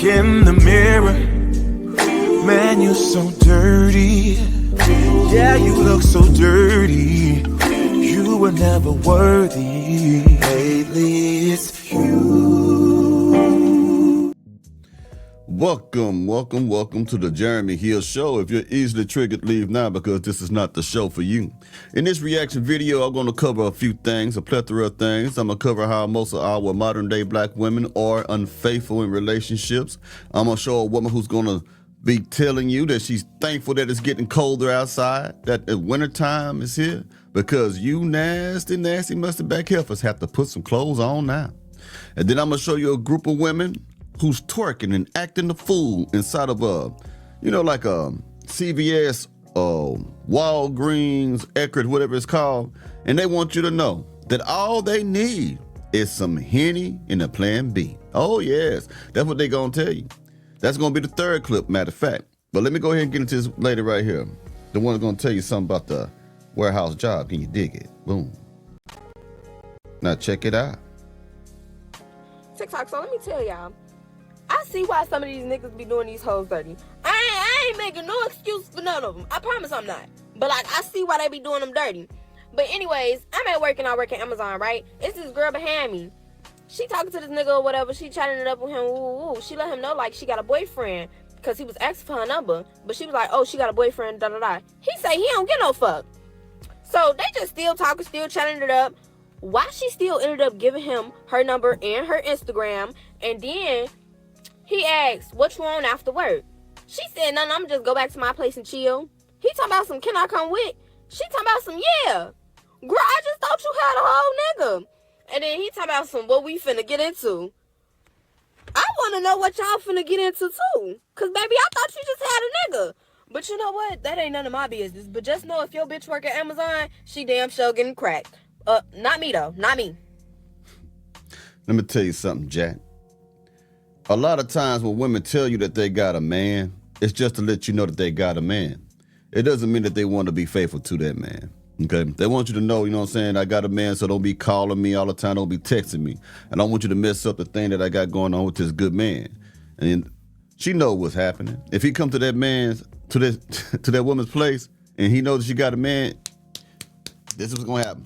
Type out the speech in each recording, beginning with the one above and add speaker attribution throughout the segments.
Speaker 1: in the mirror, man, you're so dirty. Yeah, you look so dirty. You were never worthy. Lately, it's you.
Speaker 2: Welcome to the Jeremy Hill Show. If you're easily triggered, leave now because this is not the show for you. In this reaction video, I'm going to cover a few things, a plethora of things. I'm going to cover how most of our modern day black women are unfaithful in relationships. I'm going to show a woman who's going to be telling you that she's thankful that it's getting colder outside, that the wintertime is here, because you nasty musty back heifers have to put some clothes on now. And then I'm going to show you a group of women who's twerking and acting the fool inside of like a CVS, Walgreens, Eckerd, whatever it's called. And they want you to know that all they need is some Henny and a plan B. Oh yes, that's what they gonna tell you. That's gonna be the third clip, matter of fact. But let me go ahead and get into this lady right here. The one that's gonna tell you something about the warehouse job. Can you dig it? Boom. Now check it out.
Speaker 3: TikTok, so let me tell y'all. I see why some of these niggas be doing these hoes dirty. I ain't making no excuse for none of them. I promise I'm not. But like, I see why they be doing them dirty. But anyways, I'm at work and I work at Amazon, right? It's this girl behind me. She talking to this nigga or whatever. She chatting it up with him. Woo, woo. She let him know like she got a boyfriend because he was asking for her number. But she was like, oh, she got a boyfriend, da da da. He say he don't get no fuck. So they just still talking, still chatting it up. Why she still ended up giving him her number and her Instagram. And then he asked, what you on after work? She said, nothing, I'm just go back to my place and chill. He talking about some, can I come with? She talking about some, yeah. Girl, I just thought you had a whole nigga. And then he talking about some, what we finna get into. I want to know what y'all finna get into too. Because, baby, I thought you just had a nigga. But you know what? That ain't none of my business. But just know if your bitch work at Amazon, she damn sure getting cracked. Not me, though. Not me.
Speaker 2: Let me tell you something, Jack. A lot of times when women tell you that they got a man, it's just to let you know that they got a man. It doesn't mean that they want to be faithful to that man. Okay? They want you to know, you know what I'm saying, I got a man, so don't be calling me all the time, don't be texting me. And I don't want you to mess up the thing that I got going on with this good man. And she know what's happening. If he come to that man's, to that woman's place, and he knows that she got a man, this is what's gonna happen.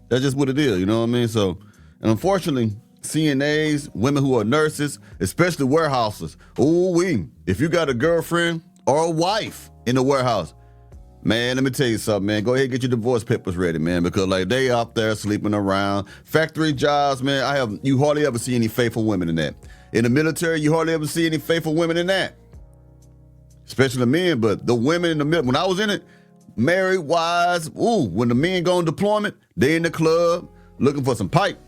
Speaker 2: That's just what it is, you know what I mean? So, and unfortunately, CNAs, women who are nurses, especially warehouses. Ooh-wee. If you got a girlfriend or a wife in the warehouse, man, let me tell you something, man. Go ahead and get your divorce papers ready, man, because like they out there sleeping around. Factory jobs, man, you hardly ever see any faithful women in that. In the military, you hardly ever see any faithful women in that. Especially the men, but the women in the middle, when I was in it, married, wives, when the men go on deployment, they in the club looking for some pipe.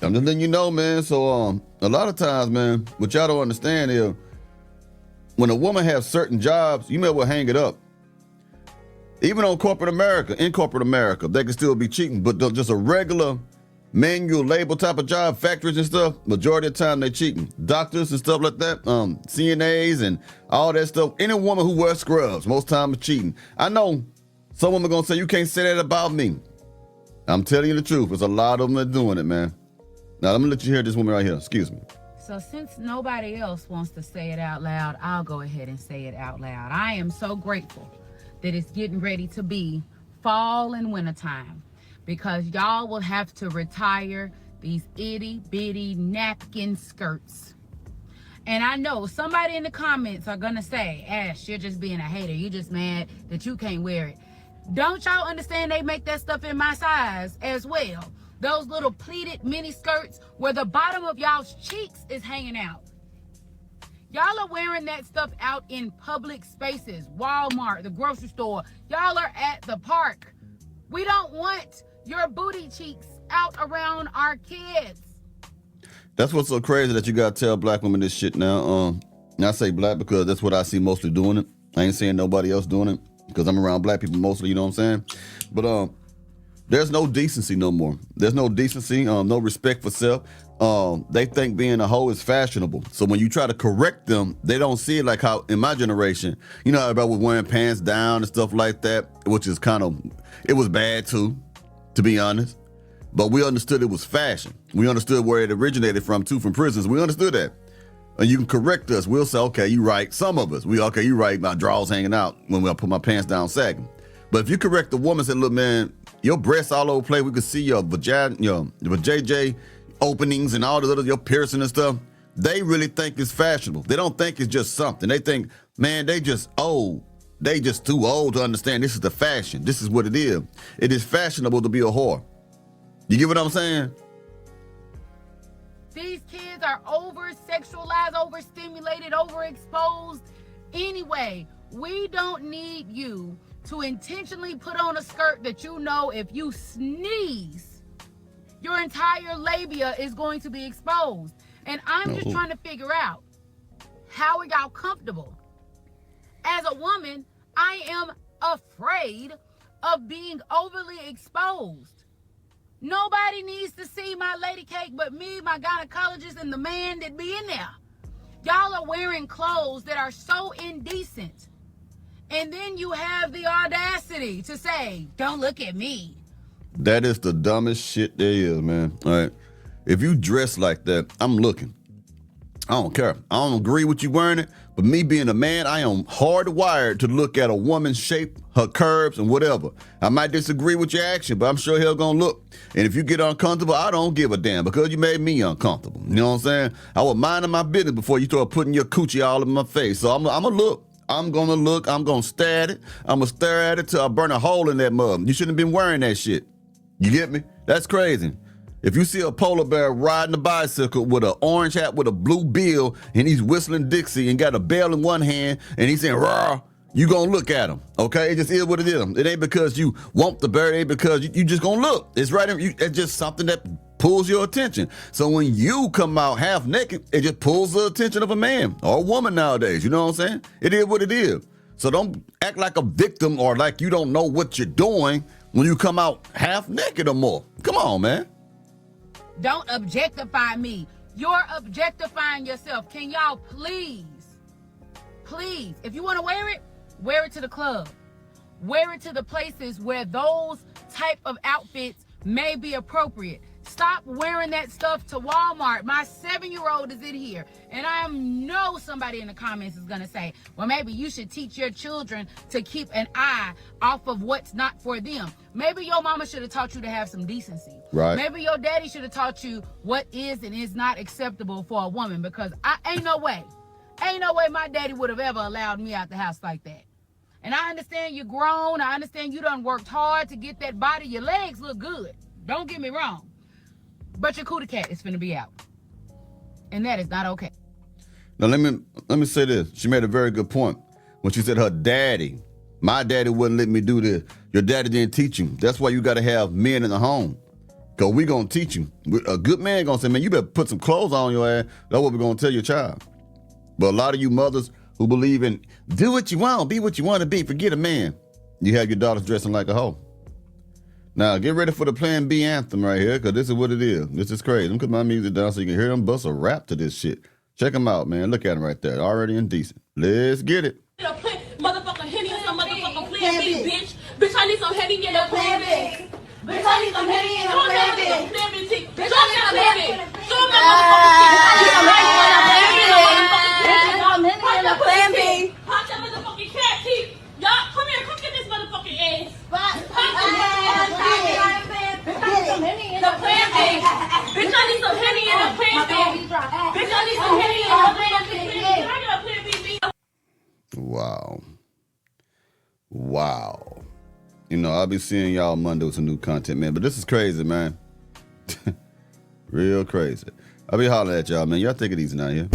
Speaker 2: I'm just letting you know, man. So a lot of times, man, what y'all don't understand is when a woman has certain jobs, you may well hang it up. Even in corporate America, they can still be cheating, but just a regular manual labor type of job, factories and stuff, majority of the time they cheating. Doctors and stuff like that, CNAs and all that stuff. Any woman who wears scrubs, most time is cheating. I know some women gonna say, you can't say that about me. I'm telling you the truth. There's a lot of them that are doing it, man. Now, I'm gonna let you hear this woman right here. Excuse me.
Speaker 4: So since nobody else wants to say it out loud, I'll go ahead and say it out loud. I am so grateful that it's getting ready to be fall and wintertime because y'all will have to retire these itty bitty napkin skirts. And I know somebody in the comments are gonna say, Ash, you're just being a hater. You're just mad that you can't wear it. Don't y'all understand they make that stuff in my size as well? Those little pleated mini skirts where the bottom of y'all's cheeks is hanging out. Y'all are wearing that stuff out in public spaces, Walmart, the grocery store. Y'all are at the park. We don't want your booty cheeks out around our kids.
Speaker 2: That's what's so crazy that you gotta tell black women this shit now. And I say black because that's what I see mostly doing it. I ain't seeing nobody else doing it because I'm around black people mostly, you know what I'm saying? But there's no decency no more. There's no decency, no respect for self. They think being a hoe is fashionable. So when you try to correct them, they don't see it like how in my generation, you know, everybody was wearing pants down and stuff like that, which is it was bad too, to be honest. But we understood it was fashion. We understood where it originated from too, from prisons. We understood that. And you can correct us. We'll say, okay, you right. Some of us, okay, you right. My drawers hanging out when I put my pants down sagging. But if you correct the woman, say, look, man, your breasts all over the place. We can see your vagina, your JJ openings and all the other, your piercing and stuff. They really think it's fashionable. They don't think it's just something. They think, man, they just old. They just too old to understand this is the fashion. This is what it is. It is fashionable to be a whore. You get what I'm saying?
Speaker 4: These kids are over-sexualized, overstimulated, overexposed. Anyway, we don't need you to intentionally put on a skirt that you know if you sneeze, your entire labia is going to be exposed. And I'm just trying to figure out, how are y'all comfortable? As a woman, I am afraid of being overly exposed. Nobody needs to see my lady cake but me, my gynecologist, and the man that be in there. Y'all are wearing clothes that are so indecent. And then you have the audacity to say, don't look at me.
Speaker 2: That is the dumbest shit there is, man. All right. If you dress like that, I'm looking. I don't care. I don't agree with you wearing it, but me being a man, I am hardwired to look at a woman's shape, her curves, and whatever. I might disagree with your action, but I'm sure hell gonna look. And if you get uncomfortable, I don't give a damn because you made me uncomfortable. You know what I'm saying? I was minding my business before you start putting your coochie all in my face. So I'm gonna look. I'm gonna look. I'm gonna stare at it. I'm gonna stare at it till I burn a hole in that mug. You shouldn't have been wearing that shit. You get me? That's crazy. If you see a polar bear riding a bicycle with an orange hat with a blue bill and he's whistling Dixie and got a bell in one hand and he's saying, rah, you gonna look at him, okay? It just is what it is. It ain't because you want the bear, it ain't because you just gonna look. It's right, it's just something that pulls your attention. So when you come out half naked, it just pulls the attention of a man or a woman nowadays, you know what I'm saying? It is what it is. So don't act like a victim or like you don't know what you're doing when you come out half naked or more. Come on, man.
Speaker 4: Don't objectify me. You're objectifying yourself. Can y'all please, if you want to wear it to the club. Wear it to the places where those type of outfits may be appropriate. Stop wearing that stuff to Walmart. My 7-year-old is in here, and I know somebody in the comments is going to say, well, maybe you should teach your children to keep an eye off of what's not for them. Maybe your mama should have taught you to have some decency.
Speaker 2: Right.
Speaker 4: Maybe your daddy should have taught you what is and is not acceptable for a woman, because ain't no way my daddy would have ever allowed me out the house like that. And I understand you're grown. I understand you done worked hard to get that body. Your legs look good. Don't get me wrong. But your cootie cat is finna be out. And that is not okay.
Speaker 2: Now let me say this. She made a very good point when she said her daddy, my daddy wouldn't let me do this. Your daddy didn't teach you. That's why you got to have men in the home. Because we going to teach you. A good man going to say, man, you better put some clothes on your ass. That's what we're going to tell your child. But a lot of you mothers who believe in do what you want, be what you want to be, forget a man. You have your daughters dressing like a hoe. Now, get ready for the Plan B anthem right here, because this is what it is. This is crazy. Let me put my music down so you can hear them bust a rap to this shit. Check them out, man. Look at them right there. Already indecent. Let's get it.
Speaker 5: Motherfucking Henny and some motherfucking Plan B, bitch. Bitch, I need some Henny in the Plan B. Bitch, I need some Henny in the Plan B. Bitch, I need some Henny. Show me the Plan B. Pop that motherfucking cat teeth. Y'all, come here. Come get this motherfucking ass. The Plan B. Bitch, I need some Henny in the Plan B. Bitch, I need some Henny in the Plan B. Can I get a Plan B?
Speaker 2: Wow. You know, I'll be seeing y'all Monday with some new content, man. But this is crazy, man. Real crazy. I'll be hollering at y'all, man. Y'all take it easy now, yeah?